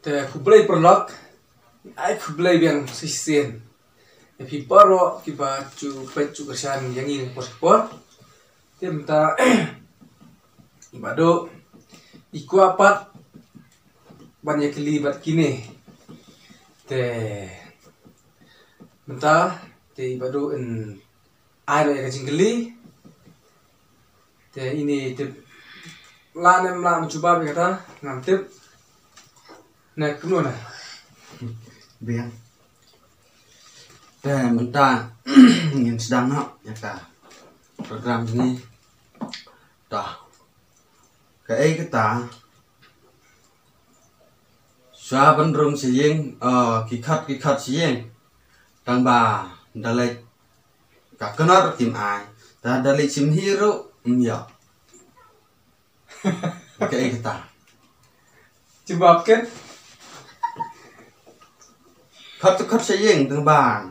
Te kublai perlok, ai kublai biang sisen. Epi paro kiba cu pecu kerjaan yang ini pos. Te minta ibado iku apat banyak kelibat kini. Te minta te ibado en air yang kecing keli. Te ini te lanem lam coba kata ngantip. Nah, kemudian biang dan minta ingin sedang nak ya program ini dah kayak kita saben rung siyeng kikat siyeng tang ba dalek ka kenal tim ai ta dalek sim hero ya kayak kita coba kan khát siyeng tang ba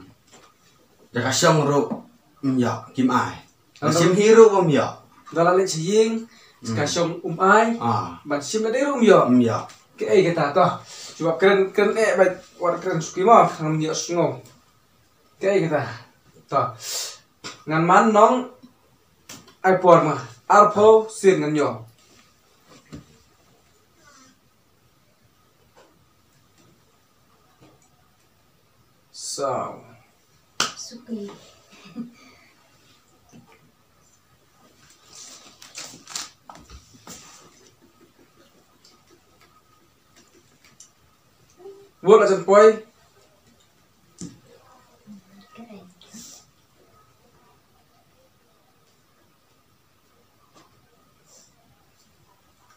Jaka siang ro ya kim ai. Sim hero ya. Dalam lek siyeng kasong ai. Ban sim na dero ya. Ya. Ke ai kata toh. Coba keren baik war keren suki mah ngam dia sungong. Ke ai kata. Toh. Ngan man nong ai por mah. Arpo sir ngan yo. So Suki. Buat aja poi.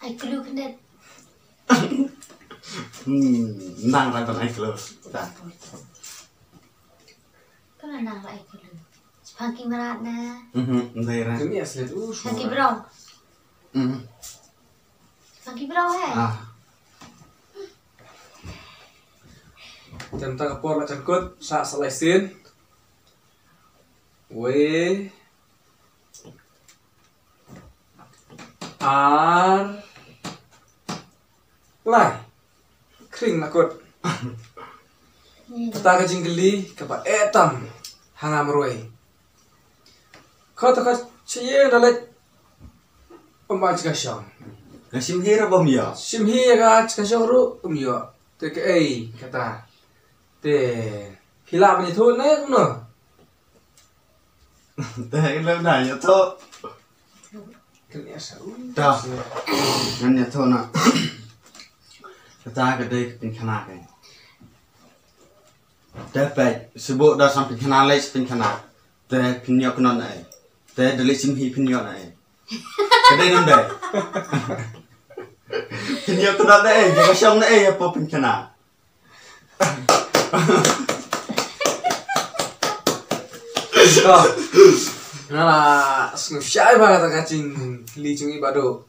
Ai kelu kendet. Nang ra ai kelu. Dah. Kan nang ai kelu. Sepangking merat na. Ndai ra. Ini asli tu. Sepangking berau. Sepangking berau Jam tak kapor lah cangkut sa selesin. We ar lai kering nakut. Kita kajing geli kapa etam hangam roi. Kau tak cie dalet pembaca kasyang. Sim hero ya. Sim hi ka kasyang ru yo. Te ke ai kata. Te hilap ni thu na no. Te lo na ya to. Kena sau. Dah. Nan ya to na. Kita ke dei pin khana ke. Dapat sebut dah sampai khana lai pin khana. Te pin yo kena ai. Te deli sim hi pin yo ai. Kedai nan dai. Pin yo kena ai, jaga syam na ai apa pin khana. Nah, siapa kata kacing licung ibado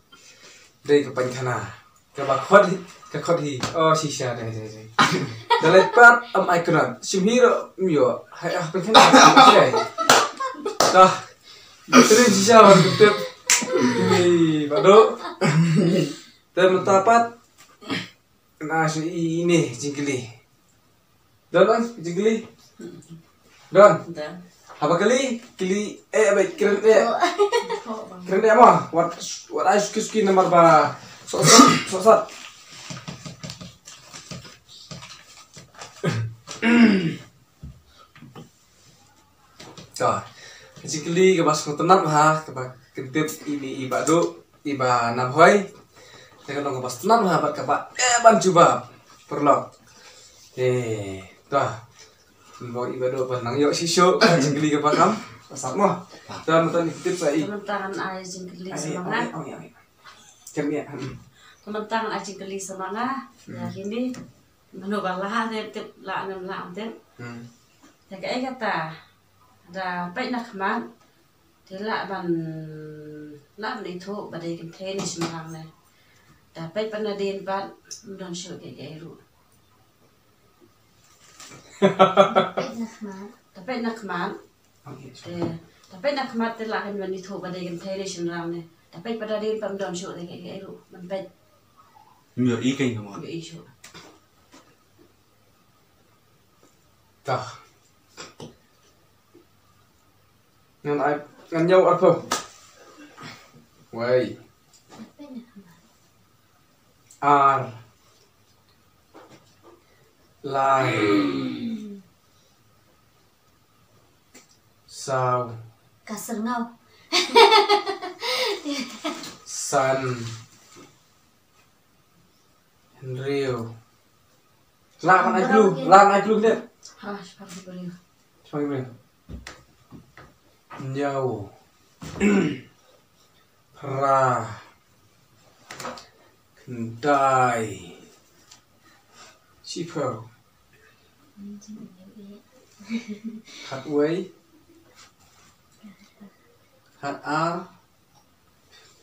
dari kepankana ke khodi oh sisa deh dalam part icon simhiro mio hai penkana sih dah terus sisa untuk ini bado dan mentapat nasi ini jingkili don jingkili don apa kali baik keren mah what I suki nomor ba sosat Tuh, kecil ke bas tenang ha ke kentip ini ibado iba nabhoi dengan nong bas tenang ha ke ban coba perlu tuh mau ibado penang yuk sisyo jengkeli ke pakam pasar mah dan nonton tip saya teman-tangan aja jengkeli semangat teman-tangan aja jengkeli semangat ya ini menubah lahan tip lah tip ya kayak kata ada baik nak man tidak ban nak itu badai kenteng ni semangat dapat penadin ban don show kayak itu Tapi nakmat, tapi nakmat telah kan wanita pada yang tradisional ni. Tapi pada dia pemdon show lagi kayak itu, mempet. Nhiều ý kinh không ạ? Bị isu. Tah. Ngan nhau apa? Wei. Ar. Lai. Sao. Kasar ngau. San. Rio. Làm ai luôn đấy. Ha, seperti beliau. Sebagai mana? Jauh. Ra. Kendai. Sipau. Hat Wei. Hat Ar.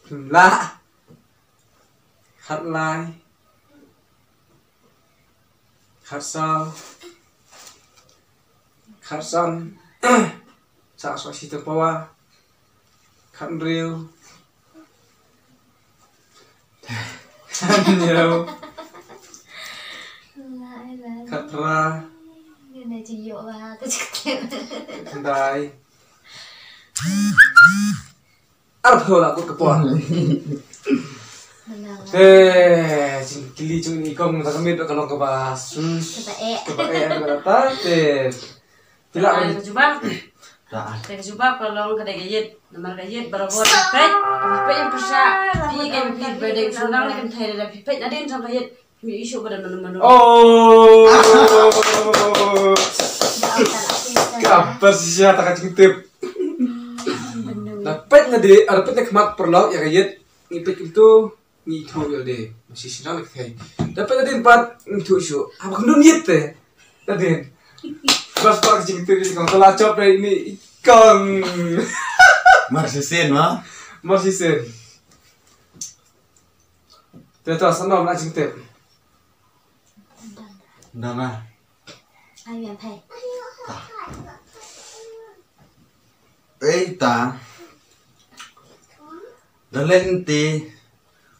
La. Hat Lai. Hat Sao. Khát son Sao xoay xí tập qua khát rêu nhiều khát ra Cái này chỉ dụ và tôi chỉ khát đài ăn thơ là của cái bọn chính kili chung ni công ta kami kalau ke bahas ke bahas tidak Nah, kejubah. Dah. Kejubah kalau kedai gayet, nama gayet berabot pipet, pipet yang persa, pi kayak pi bedeng sunang ni kan thai dah pipet nadin sama gayet, mi isu pada menu-menu. Oh, kapan sih saya tak cintip? Dapat ngade, dapat nak mat perlaut ya gayet, ngipet itu ngitu ya deh, masih sinang lagi thai. Dapat ngade empat ngitu isu, apa kena nyet teh, nadin. Bas pak cintip ni kalau lacap ini ikan. Marsisin mah. Masih sen. Teto sana nak cintip. Dah mah. ai làm thầy Ta dah lên ti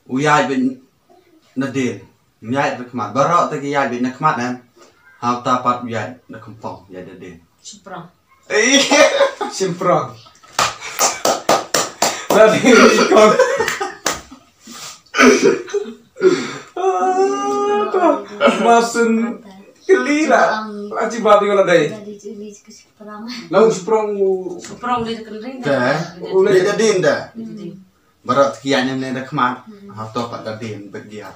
uyai bin nadin uyai berkemat barak tadi uyai bin nakmat kan hal tapat uyai nak kempong uyai nadin Suprang. Simprang. Tadi ikon. Masun kelila. Aci babi kalau dai. jadi jadi ke perang Lalu simprang Suprang dia kering dah Ulai. uyai nadin dah barak kian yang nakmat hal tapat nadin bergiar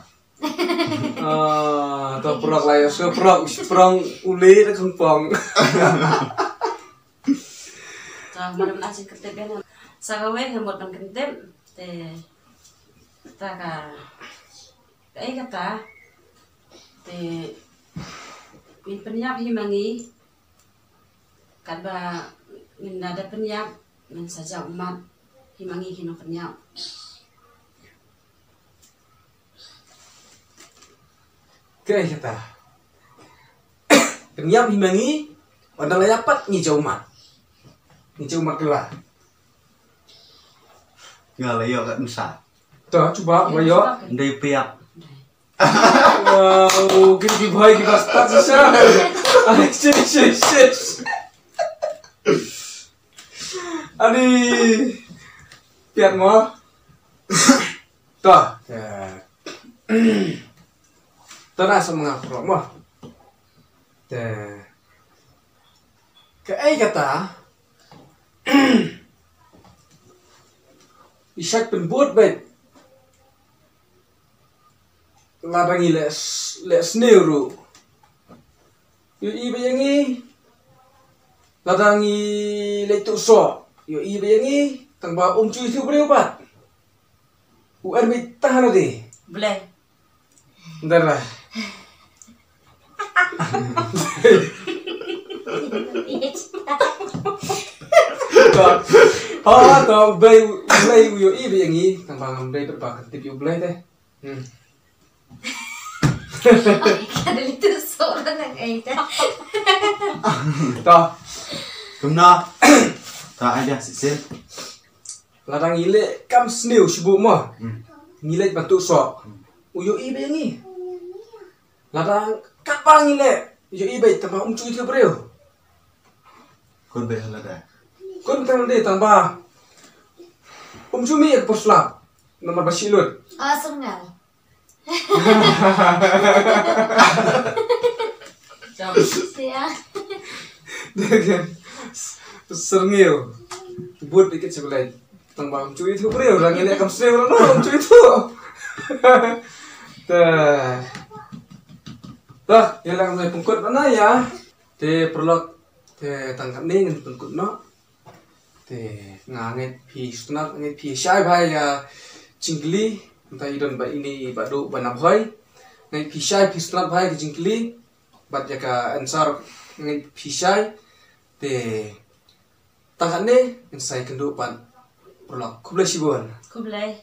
atau perak lah ya, seperang uli dan kempong. Sa madam nasi ketep yan. Sa kawe ngamot ng ketep te taka ay kata te min penyap himangi kadba min nada penyap min saja umat himangi hino penyap. Kayak kata. Kenyap himangi, pada layapat ngijau mat. Ngijau mat kelah. ngalayo kat nusa Tuh coba bayo. ndai piak Wow, gini boy di basta sisa. Shit. Ani pian mo. Tuh. Tuh na sa mga pro mo. Kayak kata. Isak penbuat bet. Larangi les neuro. Yo iba yangi. Larangi letu so. Yo iba yangi. Tangba cuy tu berobat. UR mit tahan deh. Boleh. Bentar lah. Tao bay yo iba yangi. Tangba bay berbakat tip yo bay deh. ada itu seorang yang ada Tao. kumna ta aja sisil Larang ile kam sneu sibu mo. Ngile bantu sok. uyo ibe ni. Ladang kapang ile. Uyo ibe tambah cuy itu bro. Kon be halada. Kon tang de tambah cumi ek posla. Nomor basilut. Oh, sungai. Jom. Siang. Dengan serngil. Buat dikit sebelah. Tambah cuy itu bro. Orang ini akan sering orang cuy itu. Dah, yang lang may pungkot mana ya? Te perlok te tangkap ni ngan pungkot no. Te nganget pi sunak nganget pi syai bhai ya cingkli entah idon ba ini badu banam hoy. Nganget pi syai pi sunak bhai ke cingkli bat jaka ansar nganget pi syai te tangkap ni insai kendu pan perlok kublai sibon. Kublai.